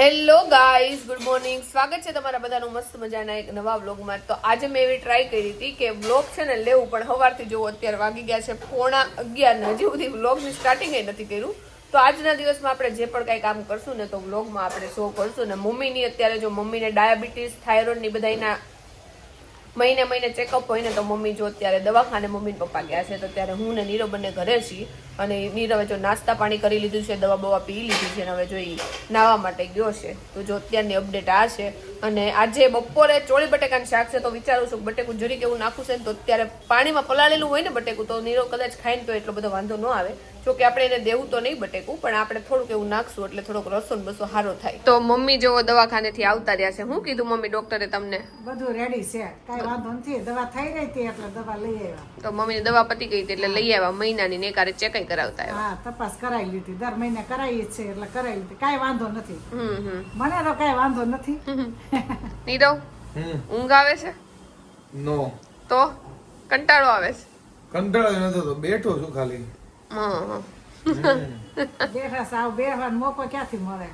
Hello guys, good morning. સ્વાગત છે તમારા બધાનું મસ્ત મજાના એક નવા વ્લોગમાં. તો આજે મેં એવી ટ્રાય કરી હતી કે વ્લોગ છે ને લેવું, પણ સવારથી જોવો અત્યારે વાગી ગયા છે 11:30 ને હજી સુધી વ્લોગની સ્ટાર્ટિંગ નથી કર્યું. તો આજના દિવસમાં આપણે જે પણ કાંઈ કામ કરશું ને તો વ્લોગમાં આપણે શો કરશું. ને મમ્મીની અત્યારે જો મમ્મીને ડાયાબિટીસ, થાઇરોઇડની બધાના મહિને ચેકઅપ હોય ને તો મમ્મી જો અત્યારે દવાખાને મમ્મી પપ્પા ગયા છે. તો ત્યારે હું ને નીરવ બંને ઘરે છીએ અને નીરવે જો નાસ્તા પાણી કરી લીધું છે, દવા બવા પી લીધી છે અને હવે જો ઈ નાવા માટે ગયો છે. તો જો અત્યારની અપડેટ આ છે. અને આજે બપોરે ચોળી બટેકાનું શાક છે. તો વિચારું છું બટેકું જરીક એવું નાખું છે ને તો અત્યારે પાણીમાં પલાળેલું હોય ને બટેકું તો નીરવ કદાચ ખાઈને તો એટલો બધો વાંધો ન આવે. જો કે આપણે એને દેવું તો નહીં બટેકું, પણ આપણે થોડુંક એવું નાખશું એટલે થોડોક રસો ને બસો સારો થાય. તો મમ્મી જો દવાખાનેથી આવતા રહ્યા છે. શું કીધું મમ્મી ડોક્ટરે તમને? બધું રેડી છે, કાઈ વાંધો નથી. દવા થઈ રહી હતી એટલે દવા લઈ આવ્યા. તો મમ્મીની દવા પતી ગઈ એટલે લઈ આવ્યા મહિનાની ને એકારે ચેકઈ કરાવતા આવ્યા. હા, તપાસ કરાવી લીધી. દર મહિને કરાવી છે એટલે કરાવી લીધી. કાઈ વાંધો નથી. મને તો કાઈ વાંધો નથી. નીરવ, ઊંઘ આવે છે? નો. તો કંટાળો આવે છે? કંટાળો નતો તો બેઠો છું ખાલી. બેઠા સાવ બેહવાનો મોકો ક્યાંથી મળે?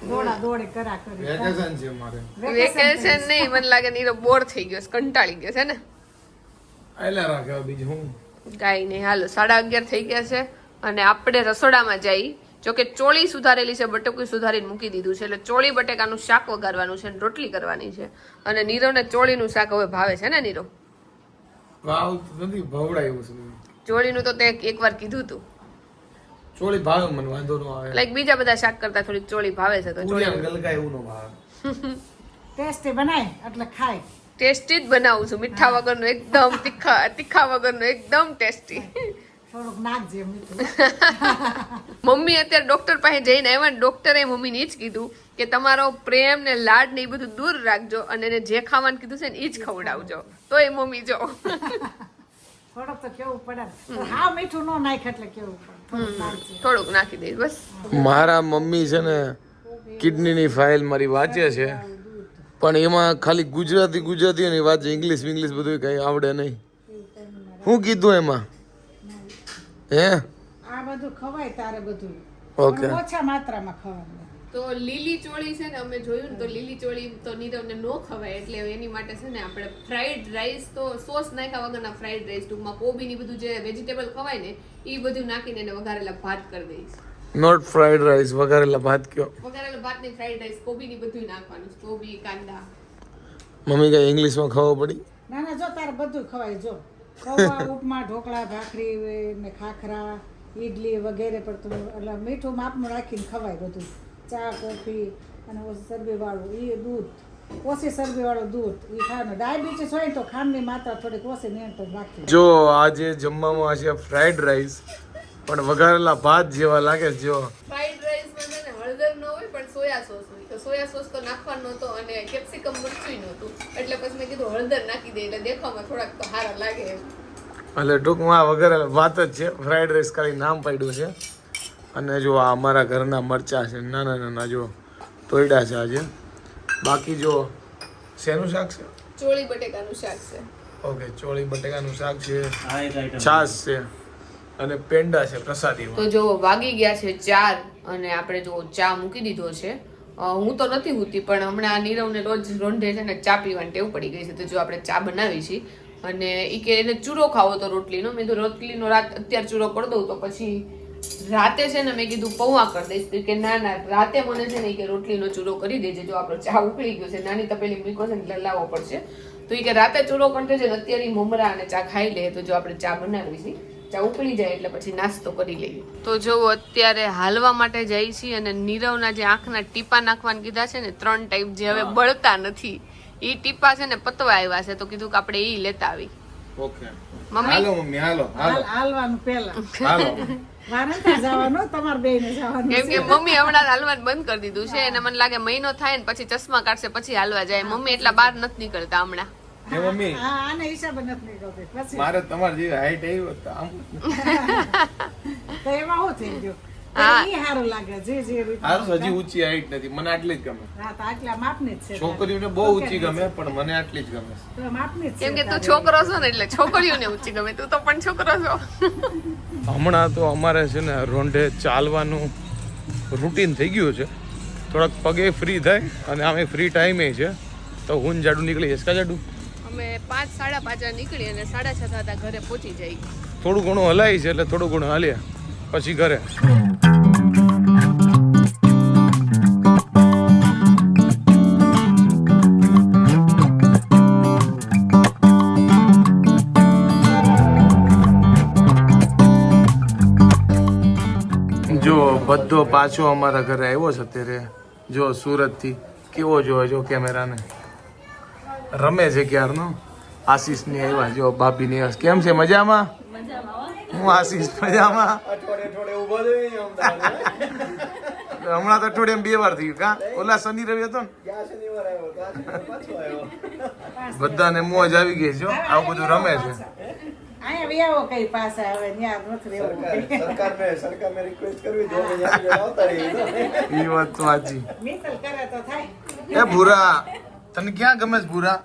દોડા દોડી કરા કરી. વેકેશન છે મારે. વેકેશન નહીં, મને લાગે નીરવ બોર થઈ ગયો છે, કંટાળી ગયો છે ને. આયલા રાખે બીજું હું કાંઈ નહીં. હાલો 11:30 થઈ ગયા છે અને આપણે રસોડામાં જઈ. જોકે ચોળી સુધારેલી છે, બટેકું સુધારીને મૂકી દીધું છે. એટલે ચોળી બટેકાનું શાક વઘારવાનું છે અને રોટલી કરવાની છે. અને નીરવને ચોળીનું શાક હવે ભાવે છે ને નીરવ? ભાવ નથી, ભવડાયું છે. ચોળીનું તો તે એકવાર કીધું તું. ચોળી ભાવે મને, વાંધો ન આવે. લાઈક બીજા બધા શાક કરતા થોડી ચોળી ભાવે છે. તો ચોળી ગલકા એવું ન ભાવે. ટેસ્ટી બનાય એટલે ખાય. ટેસ્ટી જ બનાવું છું, મીઠા વગરનું એકદમ તીખા વગરનું એકદમ ટેસ્ટી. થોડુંક નાખજે મીઠું. મમ્મી અત્યારે ડોક્ટર પાસે જઈને આવ્યા ને ડોક્ટરે મમ્મીને જ કીધું કે તમારો પ્રેમ ને લાડ ને એ બધું દૂર રાખજો અને એને જે ખાવાનું કીધું છે ને એ જ ખવડાવજો. તો એ મમ્મી જો થોડુંક તો કેવું પડે. હા, મીઠું ન નાખ એટલે કેવું પડે. થોડુંક નાખી દઈશ બસ. મારા મમ્મી છે ને કિડનીની ફાઇલ મારી વાંચે છે, પણ એમાં ખાલી ગુજરાતી ની વાંચે, ઇંગ્લિશ બધું કઈ આવડે નહીં. શું કીધું એમાં? હે આ બધું ખવાય તારે બધું, ઓકે, પણ ઓછા માત્રામાં ખવાય. તો લીલી ચોળી છે ને અમે જોયું ને તો લીલી ચોળી તો નીરવને નો ખવાય એટલે એની માટે છે ને આપણે ફ્રાઈડ રાઈસ, તો સોસ નાખ્યા વગરના ફ્રાઈડ રાઈસ, ટૂંકમાં કોબી ની બધું જે વેજીટેબલ ખવાય ને એ બધું નાખીને એને વઘારેલા ભાત કરી દઈશ. નોટ ફ્રાઈડ રાઈસ, વઘારેલા ભાત કયો? વઘારેલા ભાત ની ફ્રાઈડ રાઈસ, કોબી ની બધું નાખવાનું, કોબી, કાંદા. મમ્મી કઈ ઇંગ્લિશમાં ખાવા પડી? ના, જો તારે બધું ખવાય. જો પૌવા, ઉપમા, ઢોકળા, ભાખરી ને ખાખરા, ઈડલી વગેરે પર તું એટલે મીઠું માપનું રાખીને ખવાય બધું. ચા, કોફી અને ઓછી શરબી વાળું એ દૂધ, ઓછી શરબી વાળું દૂધ એ ખાવાનું. ડાયાબિટીસ હોય તો ખાંડની માત્રા થોડીક ઓછી નિયંત્રણ રાખવી. જો આજે જમવામાં છે ફ્રાઈડ રાઈસ, પણ વઘારેલા ભાત જેવા લાગે છે. જો ફ્રાઈડ રાઈસ માં છે ને હળદર ન હોય પણ સોયા સોસ હોય. તો સોયા સોસ તો નાખવાનો નહોતો અને કેપ્સિકમ મરચું નહોતું, એટલે પછી મેં કીધું હળદર નાખી દે એટલે દેખાવામાં થોડાક તો સારા લાગે એમ. એટલે ટૂંકમાં વઘારેલા ભાત જ છે, ફ્રાઈડ રાઈસ ખાલી નામ પાડ્યું છે. અને જો આ અમારા ઘરના મરચા છે, નાના જો તોડ્યા છે આજે. બાકી જો શેનું શાક છે? ચોળી બટેકાનું શાક છે. ઓકે, ચોળી બટેકાનું શાક છે, છાશ છે અને પેંડા છે પ્રસાદીમાં. તો જો વાગી ગયા છે 4 અને આપણે જો ચા મૂકી દીધો છે. હું તો નથી હોતી, પણ હમણાં નીરવને રોજ રોંઢે છે ને ચા પીવાની ટેવ પડી ગઈ છે. તો જો આપણે ચા બનાવી છે અને એ કે એને ચૂરો ખાવો તો રોટલીનો. મેં તો રોટલીનો રાત અત્યારે ચૂરો કરી દઉં તો પછી રાતે છે ને મેં કીધું પૌવા કરી દઈશ. કે ના રાતે મને છે ને કે રોટલીનો ચૂરો કરી દેજે. જો આપણો ચા ઉકળી ગયો છે, નાની તપેલી મૂકો છે ને એટલે લાવવો પડશે. તો એ કે રાતે ચૂરો કરી દેજે ને અત્યારે મમરા અને ચા ખાઈ લે. તો જો આપણે ચા બનાવી છે, ચા ઉકળી જાય એટલે પછી નાસ્તો કરી લઈએ. તો જો અત્યારે હાલવા માટે જઈ છીએ અને નીરવના જે આંખના ટીપા નાખવાના કીધા છે ને 3 ટાઈપ, જે હવે બળતા નથી, ઈ ટીપા છે ને પતવા આવ્યા છે. તો કીધું કે આપણે ઈ લેતા આવી. ઓકે મમ્મી હાલવાનું પહેલા વારંવાર જવાનું, તમારે બેયને જવાનું. કેમ કે મમ્મી હમણાં હાલવાનું બંધ કરી દીધું છે અને મને લાગે મહિનો થાય ને પછી ચશ્મા કાઢશે પછી હાલવા જાય. મમ્મી એટલા બહાર નથી નીકળતા હમણાં. મમ્મી આને હિસાબે નથી નીકળતી. પછી મારે તમારી જેવી હાઈટ આવી તો આમ તો એમાં શું થઈ ગયું? ઈ સારું લાગે. જે હજી ઊંચી હાઈટ નથી, મને આટલી જ ગમે. હા, તો આટલા માપની જ છે. છોકરીઓને બહુ ઊંચી ગમે, પણ મને આટલી જ ગમે. તો માપની જ છે. કેમ કે તું છોકરો છો ને એટલે છોકરીઓને ઊંચી ગમે. તું તો પણ છોકરો છો. હમણાં તો અમારે છે ને રોંઢે ચાલવાનું રૂટીન થઈ ગયું છે. થોડાક પગે ફ્રી થાય અને આમે ફ્રી ટાઈમે છે તો હું ને જાડુ નીકળી જઈશ કા જાડુ અમે 5 સાડા 5 નીકળી અને 6:30 થતા ઘરે પહોંચી જઈ. થોડું ઘણું હલાય છે એટલે થોડું ઘણું હાલ્યા પછી ઘરે. જો બધો પાછો અમારા ઘરે આવ્યો છે અત્યારે. જો સુરતથી કેવો જોવે જો કેમેરાને રમે છે ક્યારનો. આશીષની આવ્યા જો ભાભીની આવ્યા. કેમ છે મજામાં? હું આશીષ મજામાં. હમણાં તો અઠવાડિયામાં 2 વાર થયું કા? ઓલા શનિ રવિ હતો ને બધાને મોજ આવી ગઈ છે. આવું બધું રમે છે. અહીંયા વ્યાવો કઈ પાછા હવે ન્યા નથી રહેવું. સરકારને રિક્વેસ્ટ કરવી જોઈએ આવતા રહી. એ વાત તો સાચી. મિત્તલ કરે તો થાય. એ ભૂરા તને ક્યાં ગમે છે ભૂરા?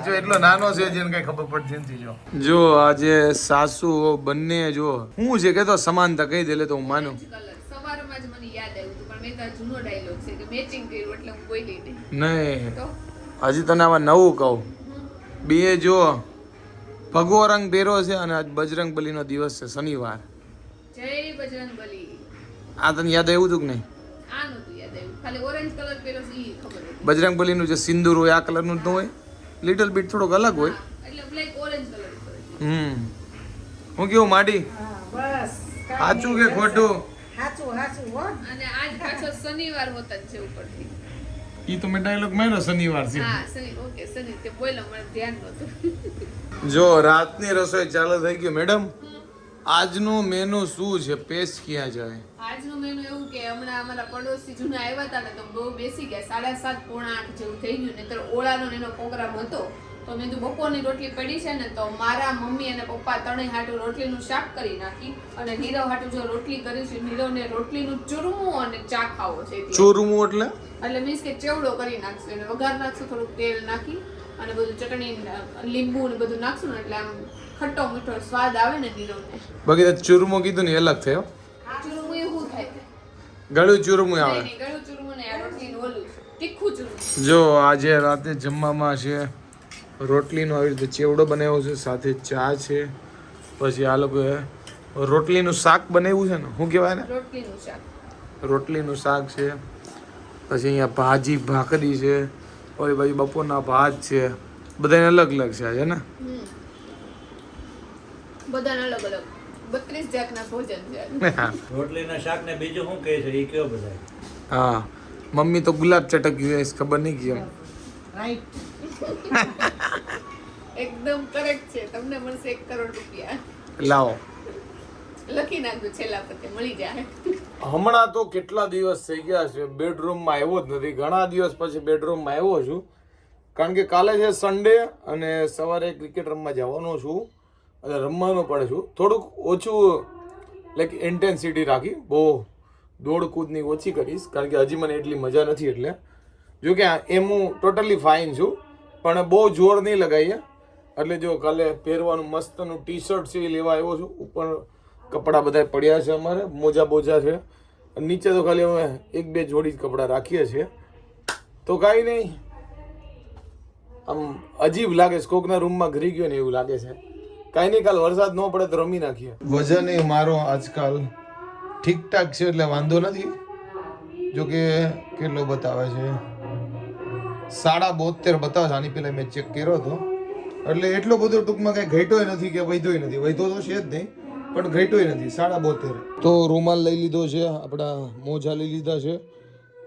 જો એટલો નાનો છે જેને કઈ ખબર પડતી નથી. જો આજે સાસુ બંને જો હું છે કે તો સમાનતા કહી દે તો હું માનું. સવારમાં જ મને યાદ આવ્યું હતું પણ મેં તો જૂનો ડાયલોગ છે કે મેચિંગ કર્યું એટલે હું બોલી નહીં. નહીં તો હજી તને આમાં નવું કહું. બે જો ભગવો રંગ પહેરો છે અને આજ બજરંગબલીનો દિવસ છે શનિવાર. જય બજરંગબલી. આ તને યાદ આવ્યું હતું કે નહીં? આ નતું યાદ આવ્યું. ખાલી ઓરેન્જ કલર પહેર્યો છે ઈ ખબર હતી. બજરંગબલીનું જે સિંદૂર હોય આ કલરનું જ ન હોય, લિટલ બીટ થોડોક અલગ હોય. એટલે બ્લેક ઓરેન્જ કલર હતો. હું કેવું માડી હા, બસ સાચું કે ખોટું? સાચું સાચું હો. અને આજ પાછો શનિવાર હોતા જ છે ઉપરથી. ઈ તો મેં ડાયલોગ માર્યો શનિવાર છે. હા શનિ ઓકે શનિ તે બોલ્યો મને ધ્યાન નહોતું. જો રાતની રસોઈ ચાલુ થઈ ગઈ. મેડમ આજનું મેનુ શું છે? પેશ ક્યાં જાય? આજનું મેનુ એવું કે હમણાં અમારા પડોશી જૂના આવ્યા હતા ને તો બહુ બેસી ગયા 7:30 પોણા 8 જેવું થઈ ગયું. નહીતર ઓળાનો ને એનો પ્રોગ્રામ હતો તો મેં તો બપોરની રોટલી પડી છે ને તો મારા મમ્મી અને પપ્પા ત્રણેય હાટું રોટલીનું શાક કરી નાખી અને નીરવ હાટું જો રોટલી કરી છે. નીરવને રોટલીનું ચૂરમું અને ચા ખાવો છે એટલે. ચોરમું એટલે મીન્સ કે ચેવડો કરી નાખશું અને વઘાર નાખશું થોડુંક તેલ નાખી અને બધું ચટણી લીંબુ ને બધું નાખશું ને એટલે આમ ખટ્ટો મીઠો સ્વાદ આવે ને નીરવને. બાકી તો ચૂરમું કીધું ને એ અલગ થયો. ચૂરમું એવું થાય ગળું ચૂરમું આવે. નહીં ગળું ચૂરમું ને આ રોટલીનું ઓલું તીખું ચૂરમું. જો આજે રાતે જમવામાં છે રોટલીનો આવી રીતે ચેવડો બનાવ્યો છે, સાથે ચા છે, પછી આ લોકોએ રોટલીનું શાક બનાવ્યું છે ને શું કહેવાય ને રોટલીનું શાક. રોટલીનું શાક છે, પછી અહીંયા ભાજી ભાખરી છે, ઓલી બાજુ બપોરના ભાત છે. બધાને અલગ અલગ છે આજે ને. બધાને અલગ અલગ 32 જાતના ભોજન છે. રોટલીના શાક ને બીજું શું કહે છે એ કયો બધા? હા મમ્મી તો ગુલાબ ચટક્યું છે ખબર નહીં કેમ. રાઈટ. એકદમ કરેક્ટ છે. તમને મળશે 1 કરોડ રૂપિયા. લાવો લખી નાખજો છેલ્લા પતે મળી જાય. હમણાં તો કેટલા દિવસ થઈ ગયા છે બેડરૂમમાં આવ્યો જ નથી. ઘણા દિવસ પછી બેડરૂમમાં આવ્યો છું કારણ કે કાલે છે સન્ડે અને સવારે ક્રિકેટ રમવા જવાનો છું અને રમવાનું પડે છું. થોડુંક ઓછું લાઈક ઇન્ટેન્સિટી રાખી, બહુ દોડ કૂદની ઓછી કરીશ કારણ કે હજી મને એટલી મજા નથી. એટલે જો કે એમ હું ટોટલી ફાઇન છું પણ બહુ જોર નહીં લગાવીએ. એટલે જો કાલે પહેરવાનું મસ્તનું ટી શર્ટ છે એ લેવા આવ્યો છું. ઉપર કપડાં બધા પડ્યા છે અમારે, મોજા બોજા છે. નીચે તો ખાલી અમે 1-2 જોડી જ કપડાં રાખીએ છીએ. તો કાંઈ નહીં, આમ અજીબ લાગે છે, કોકના રૂમમાં ઘરી ગયો ને એવું લાગે છે. કાંઈ નહીં, કાલ વરસાદ ન પડે તો રમી નાખીએ. વજન એ મારો આજકાલ ઠીકઠાક છે એટલે વાંધો નથી. જો કે કેટલો બતાવે છે 72.5 બતાવે છે. આની પહેલાં મેં ચેક કર્યો હતો એટલે એટલો બધો ટૂંકમાં કાંઈ ઘટ્યોય નથી કે વધ્યોય નથી. વધ્યો તો છે જ નહીં પણ ઘટ્યોય નથી. 72.5. તો રૂમાલ લઈ લીધો છે, આપણા મોજા લઈ લીધા છે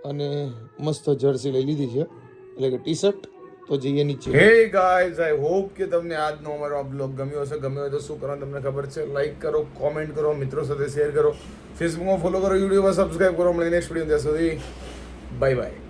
અને મસ્ત જર્સી લઈ લીધી છે એટલે કે ટી શર્ટ. તો જઈએ નીચે. હે ગાઈઝ, આઈ હોપ કે તમને આજનો અમારો આ બ્લોગ ગમ્યો હશે. ગમ્યો હોય તો શું કરવાનું તમને ખબર છે. લાઈક કરો, કોમેન્ટ કરો, મિત્રો સાથે શેર કરો, ફેસબુકમાં ફોલો કરો, યુટ્યુબમાં સબસ્ક્રાઈબ કરો. મળીને નેક્સ્ટ વિડીયો ત્યાં સુધી બાય બાય.